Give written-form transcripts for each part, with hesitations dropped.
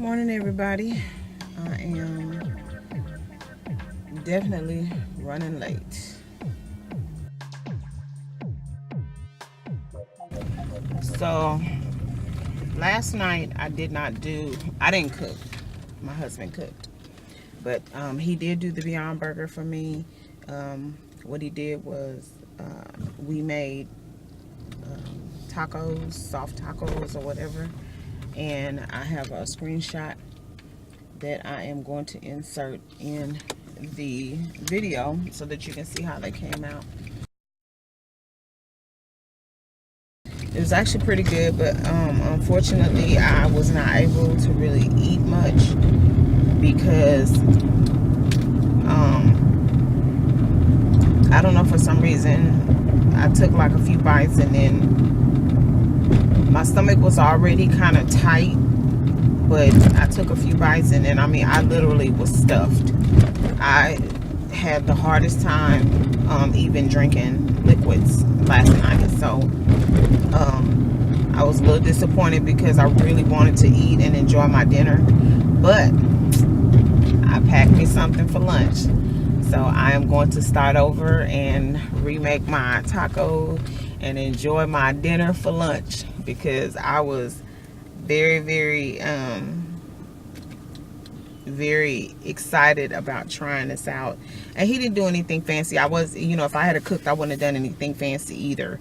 Morning, everybody. I am definitely running late. So last night I didn't cook. My husband cooked, but he did do the Beyond Burger for me. What he did was we made tacos, soft tacos or whatever, and I have a screenshot that I am going to insert in the video so that you can see how they came out. It was actually pretty good, but unfortunately I was not able to really eat much because I don't know, for some reason I took like a few bites and then my stomach was already kind of tight, but I took a few bites and then I literally was stuffed. I had the hardest time even drinking liquids last night, so I was a little disappointed because I really wanted to eat and enjoy my dinner, but I packed me something for lunch. So I am going to start over and remake my taco and enjoy my dinner for lunch because I was very, very excited about trying this out. And he didn't do anything fancy. I was, if I had cooked, I wouldn't have done anything fancy either.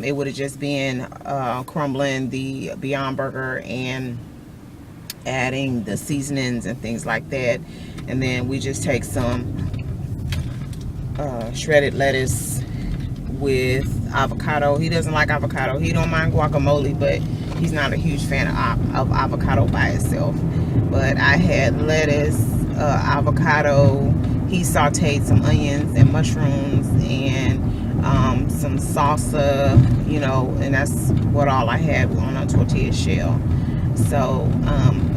It would have just been crumbling the Beyond Burger and adding the seasonings and things like that. And then we just take some shredded lettuce with avocado. He doesn't like avocado. He don't mind guacamole, but he's not a huge fan of avocado by itself. But I had lettuce, avocado. He sauteed some onions and mushrooms and some salsa, and that's what all I had on a tortilla shell. So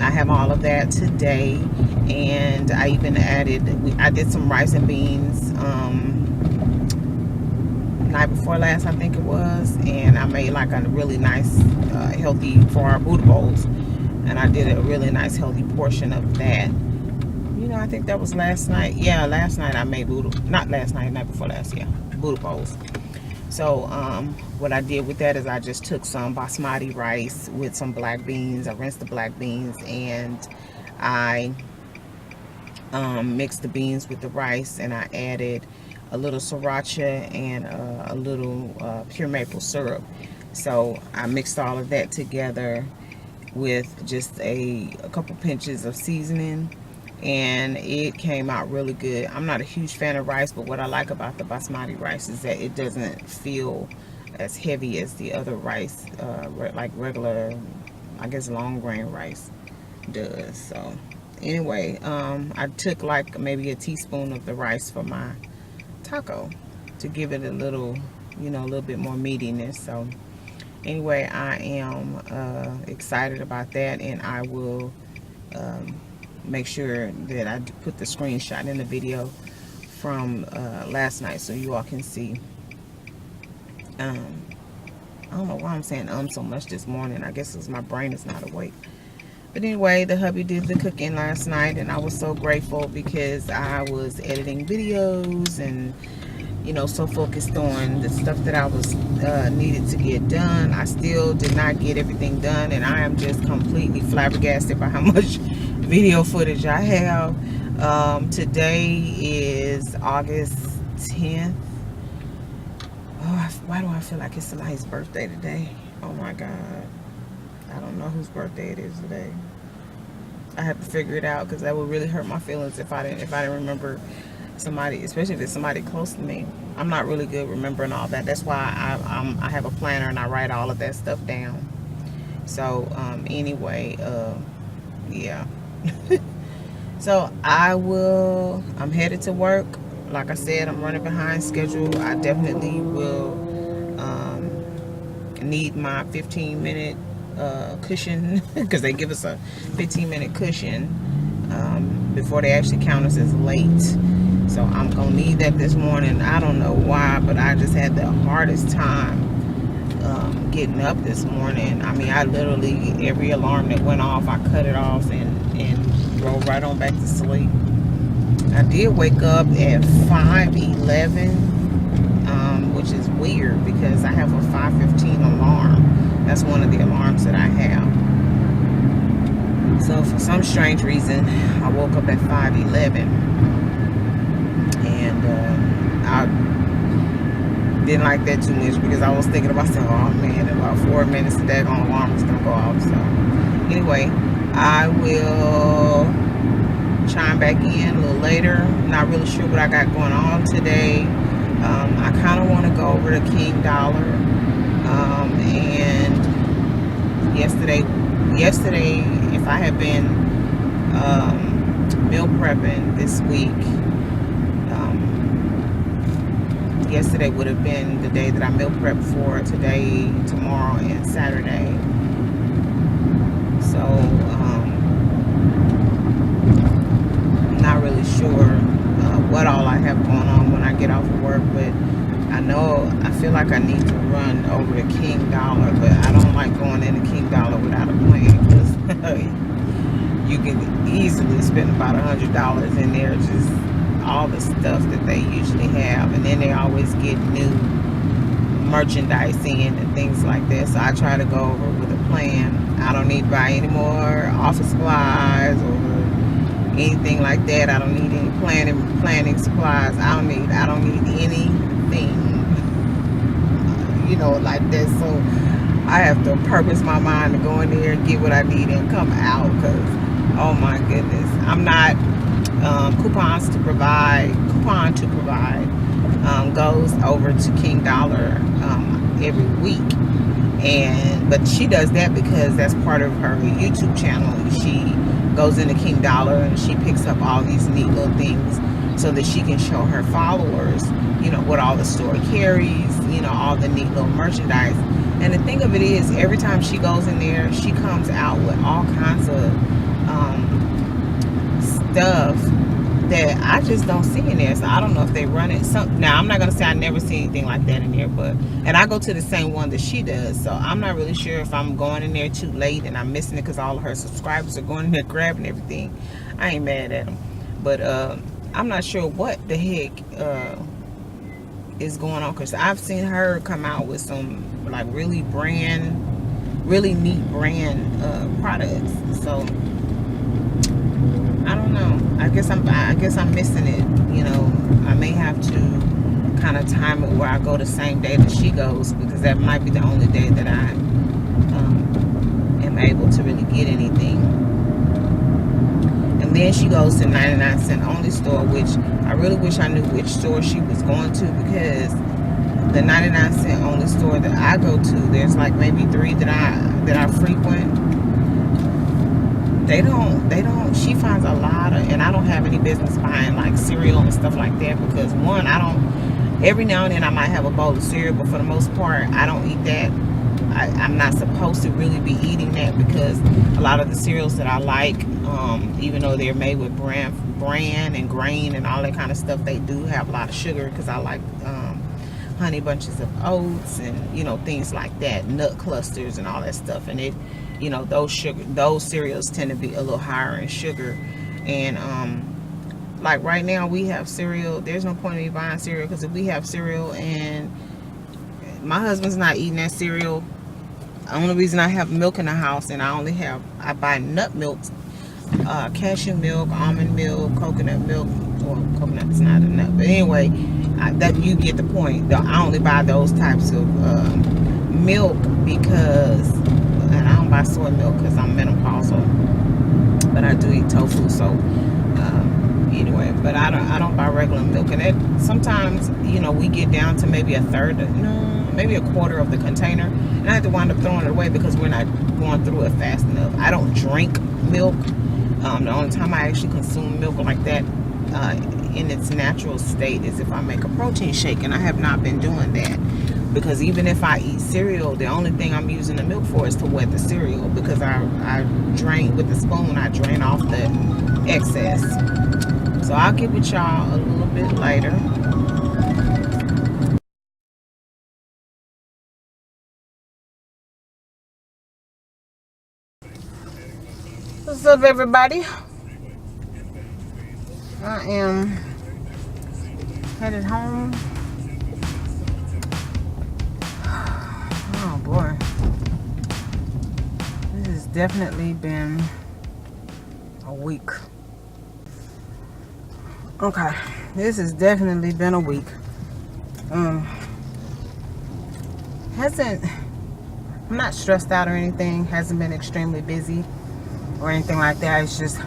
I have all of that today, and I even I did some rice and beans night before last, I think it was, and I made like a really nice healthy for our Buddha bowls, and I did a really nice healthy portion of that. I think that was last night. Yeah, last night I made not last night, night before last, yeah, Buddha bowls. So what I did with that is I just took some basmati rice with some black beans. I rinsed the black beans and I mixed the beans with the rice, and I added a little sriracha and a little pure maple syrup. So I mixed all of that together with just a couple pinches of seasoning, and it came out really good. I'm not a huge fan of rice, but what I like about the basmati rice is that it doesn't feel as heavy as the other rice, like regular, I guess, long grain rice does. So anyway, I took like maybe a teaspoon of the rice for my taco to give it a little, a little bit more meatiness. So anyway, I am excited about that, and I will make sure that I put the screenshot in the video from last night so you all can see. I don't know why I'm saying so much this morning. I guess it's my brain is not awake. But anyway, the hubby did the cooking last night, and I was so grateful because I was editing videos and so focused on the stuff that I was needed to get done. I still did not get everything done, and I am just completely flabbergasted by how much video footage I have. Today is August 10th. Oh, why do I feel like it's somebody's birthday today? Oh my God. I don't know whose birthday it is today. I have to figure it out because that would really hurt my feelings if I didn't remember somebody, especially if it's somebody close to me. I'm not really good remembering all that. That's why I have a planner and I write all of that stuff down. So anyway, yeah. So I'm headed to work. Like I said, I'm running behind schedule. I definitely will need my 15-minute cushion because they give us a 15-minute cushion before they actually count us as late. So I'm gonna need that this morning. I don't know why, but I just had the hardest time getting up this morning. I literally, every alarm that went off, I cut it off and and roll right on back to sleep. I did wake up at 5:11, which is weird because I have a 5:15 alarm. That's one of the alarms that I have. So for some strange reason, I woke up at 5:11, and I didn't like that too much because I was thinking to myself, oh man, in about 4 minutes the daggone alarm is gonna go off. So anyway, I will chime back in a little later. Not really sure what I got going on today. I kind of want to go over to King Dollar. And yesterday, if I had been meal prepping this week, yesterday would have been the day that I meal prepped for. Today, tomorrow, and Saturday. So not really sure what all I have going on when I get off of work, but I feel like I need to run over to King Dollar, but I don't like going into King Dollar without a plan because you can easily spend about $100 in there, just all the stuff that they usually have, and then they always get new merchandise in and things like that. So I try to go over with a plan. I don't need to buy any more office supplies or anything like that. I don't need any planning supplies. I don't need anything, like that. So I have to purpose my mind to go in there and get what I need and come out, because oh my goodness, I'm not coupon to provide goes over to King Dollar every week, but she does that because that's part of her YouTube channel. She goes into King Dollar and she picks up all these neat little things so that she can show her followers, what all the store carries, all the neat little merchandise. And the thing of it is, every time she goes in there, she comes out with all kinds of stuff that I just don't see in there. So I don't know if they run it. Now, I'm not going to say I never see anything like that in there, and I go to the same one that she does. So I'm not really sure if I'm going in there too late and I'm missing it because all of her subscribers are going in there grabbing everything. I ain't mad at them. But I'm not sure what the heck is going on, because I've seen her come out with some like really neat brand products. So I don't know. I guess I'm missing it. I may have to kind of time it where I go the same day that she goes, because that might be the only day that I am able to really get anything. And then she goes to 99-cent only store, which I really wish I knew which store she was going to, because the 99-cent only store that I go to, there's like maybe 3 that I frequent. They don't, she finds a lot of, and I don't have any business buying like cereal and stuff like that, because one, every now and then I might have a bowl of cereal, but for the most part, I don't eat that. I'm not supposed to really be eating that, because a lot of the cereals that I like, even though they're made with bran and grain and all that kind of stuff, they do have a lot of sugar, because I like honey bunches of oats and things like that, nut clusters and all that stuff, and it those cereals tend to be a little higher in sugar. And like right now we have cereal. There's no point in me buying cereal, because if we have cereal and my husband's not eating that cereal, the only reason I have milk in the house, and I buy nut milks, cashew milk, almond milk, coconut milk. Well, coconut is not a nut, but anyway, that you get the point. I only buy those types of milk because, and I don't buy soy milk because I'm menopausal, but I do eat tofu. So anyway, but I don't buy regular milk, and that sometimes we get down to maybe maybe a quarter of the container, and I have to wind up throwing it away because we're not going through it fast enough. I don't drink milk. The only time I actually consume milk like that in its natural state is if I make a protein shake, and I have not been doing that, because even if I eat cereal, the only thing I'm using the milk for is to wet the cereal, because I drain with the spoon, I drain off the excess. So I'll get with y'all a little bit later. What's up, everybody? I am headed home. Oh boy, this has definitely been a week. Okay, this has definitely been a week. I'm not stressed out or anything. Hasn't been extremely busy or anything like that. It's just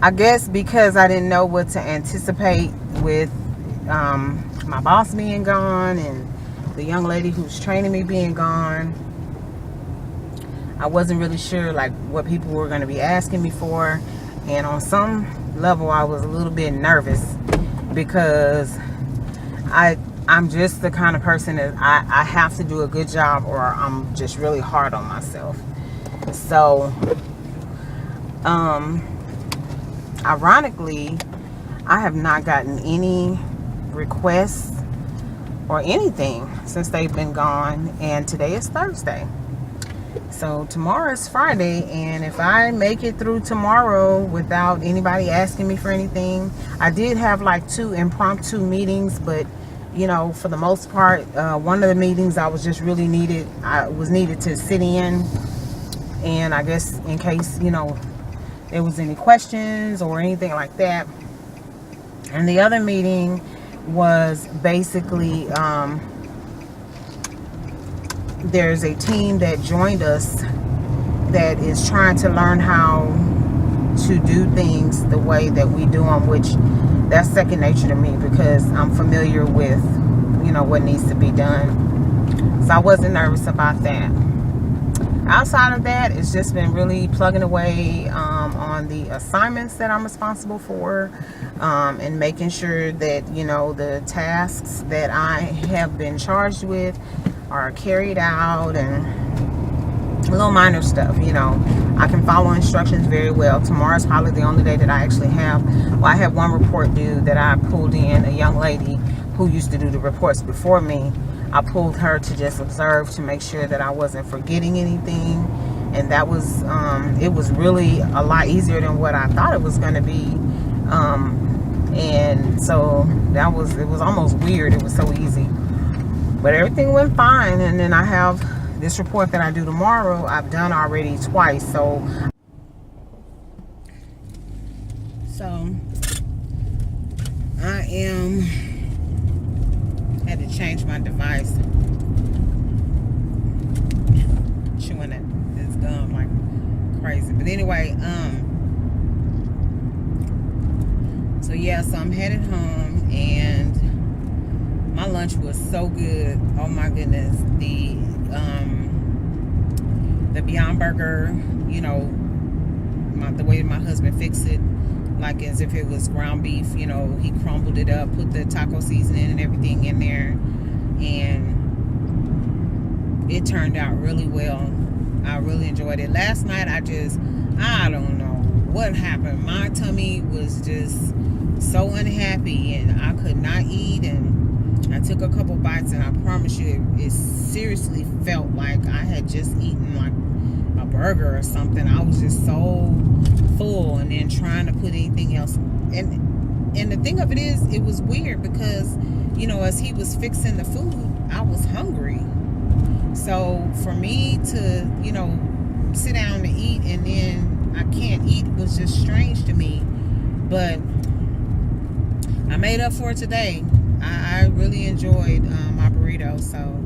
I guess because I didn't know what to anticipate with my boss being gone and the young lady who's training me being gone. I wasn't really sure like what people were going to be asking me for, and on some level I was a little bit nervous because I'm just the kind of person that I have to do a good job or I'm just really hard on myself. So ironically, I have not gotten any requests or anything since they've been gone, and today is Thursday. So tomorrow is Friday, and if I make it through tomorrow without anybody asking me for anything, I did have like 2 impromptu meetings, but you know, for the most part, one of the meetings I was just really needed to sit in, and I guess in case, you know, there was any questions or anything like that. And the other meeting was basically there's a team that joined us that is trying to learn how to do things the way that we do them, which that's second nature to me because I'm familiar with, you know, what needs to be done. So I wasn't nervous about that. Outside of that, it's just been really plugging away on the assignments that I'm responsible for, and making sure that, you know, the tasks that I have been charged with are carried out, and little minor stuff. You know, I can follow instructions very well. Tomorrow's probably the only day that I actually have. Well, I have one report due that I pulled in, a young lady who used to do the reports before me. I pulled her to just observe to make sure that I wasn't forgetting anything, and that was it was really a lot easier than what I thought it was going to be, and so it was almost weird. It was so easy, but everything went fine. And then I have this report that I do tomorrow. I've done already twice, so I had to change my device. Chewing it, this gum like crazy. But anyway, so yeah, so I'm headed home, and my lunch was so good. Oh my goodness, the Beyond Burger, you know, the way my husband fixed it, like as if it was ground beef. You know, he crumbled it up, put the taco seasoning and everything in there, and it turned out really well. I really enjoyed it. Last night, I don't know what happened. My tummy was just so unhappy, and I could not eat, and I took a couple bites, and I promise you, it seriously felt like I had just eaten like a burger or something. I was just so full, and then trying to put anything else. And the thing of it is, it was weird because, you know, as he was fixing the food, I was hungry. So for me to, you know, sit down to eat and then I can't eat was just strange to me. But I made up for it today. I really enjoyed my burrito. So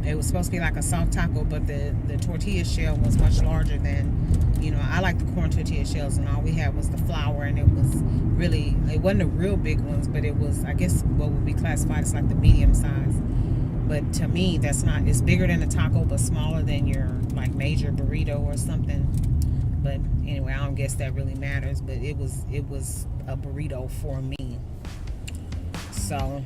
it was supposed to be like a soft taco, but the tortilla shell was much larger than, you know, I like the corn tortilla shells, and all we had was the flour, and it wasn't the real big ones, but it was, I guess, what would be classified as like the medium size. But to me, that's not, it's bigger than a taco, but smaller than your like major burrito or something. But anyway, I don't guess that really matters, but it was a burrito for me. So